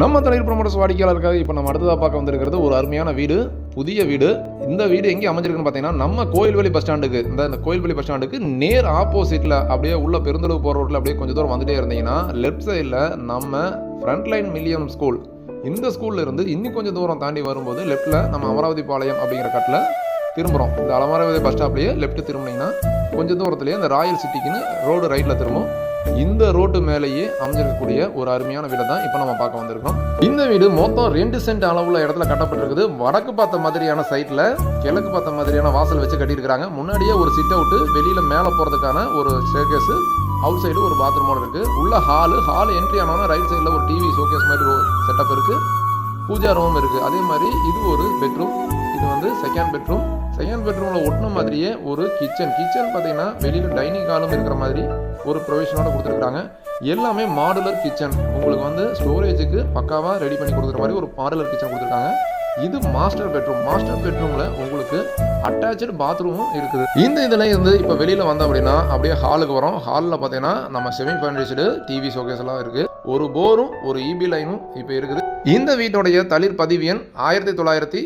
நம்ம தொழில் ப்ரமோட்டர்ஸ் வாடிக்கையாளருக்காக இப்போ நம்ம அடுத்ததாக பார்க்க வந்திருக்கிறது ஒரு அருமையான வீடு, புதிய வீடு. இந்த வீடு எங்கே அமைஞ்சிருக்குன்னு பார்த்தீங்கன்னா, நம்ம கோயில்வெளி பஸ் ஸ்டாண்டுக்கு இந்த கோயில்வெளி பஸ் ஸ்டாண்டுக்கு நேர் ஆப்போசிட்டில் அப்படியே உள்ள பெருந்தளவு போகிற ரோட்டில் அப்படியே கொஞ்சம் தூரம் வந்துட்டே இருந்தீங்கன்னா, லெஃப்ட் சைடில் நம்ம ஃப்ரண்ட்லைன் மில்லியம் ஸ்கூல், இந்த ஸ்கூலில் இருந்து இன்னும் கொஞ்சம் தூரம் தாண்டி வரும்போது லெஃப்ட்டில் நம்ம அமராவதி பாளையம் அப்படிங்கிற கட்டில் திரும்புகிறோம். இந்த அமராவதி பஸ் ஸ்டாப்லேயே லெஃப்ட் திரும்பினீங்கன்னா கொஞ்சம் தூரத்துலேயே இந்த ராயல் சிட்டிக்குன்னு ரோடு ரைட்டில் திரும்பும். இந்த ரோட்டு மேலேயே அமைஞ்சிருக்கக்கூடிய ஒரு அருமையான வீடை தான் இப்போ நம்ம பார்க்க வந்திருக்கோம். இந்த வீடு மொத்தம் 2 சென்ட் அளவுள்ள இடத்துல கட்டப்பட்டிருக்குது. வடக்கு பார்த்த மாதிரியான சைட்டில் கிழக்கு பார்த்த மாதிரியான வாசல் வச்சு கட்டியிருக்கிறாங்க. முன்னாடியே ஒரு சிட் அவுட்டு, வெளியில் மேலே போகிறதுக்கான ஒரு ஸ்டேர்கேஸு, அவுட் சைடு ஒரு பாத்ரூமோட இருக்குது. உள்ள ஹால் என்ட்ரி ஆனோன்னா ரைட் சைடில் ஒரு டிவி ஷோகேஸ் மாதிரி ஒரு செட்டப் இருக்குது. பூஜா ரூம் இருக்குது. அதே மாதிரி இது ஒரு பெட்ரூம். இது வந்து செகண்ட் பெட்ரூம். செகண்ட் பெட்ரூமில் ஒட்டின மாதிரியே ஒரு கிச்சன் பார்த்தீங்கன்னா வெளியில் டைனிங் ஹாலும் இருக்கிற மாதிரி ஒரு ப்ரொவிஷனோட கொடுத்துருக்காங்க. எல்லாமே மாடுலர் கிச்சன். உங்களுக்கு வந்து ஸ்டோரேஜுக்கு பக்காவாக ரெடி பண்ணி கொடுக்குற மாதிரி ஒரு மாடுலர் கிச்சன் கொடுத்துருக்காங்க. இது மாஸ்டர் பெட்ரூம். மாஸ்டர் பெட்ரூமில் உங்களுக்கு அட்டாச்சு பாத்ரூமும் இருக்குது. இந்த இதில் இருந்து இப்போ வெளியில் வந்தோம் அப்படின்னா அப்படியே ஹாலுக்கு வரோம். ஹாலில் பார்த்தீங்கன்னா நம்ம செமி ஃபர்னிஷ்டு டிவி ஷோகேஸ் எல்லாம் இருக்குது. ஒரு போரும் ஒரு இபி லைனும் இப்போ இருக்குது. இந்த வீட்டோடைய தளிர் பதிவு எண் 1963.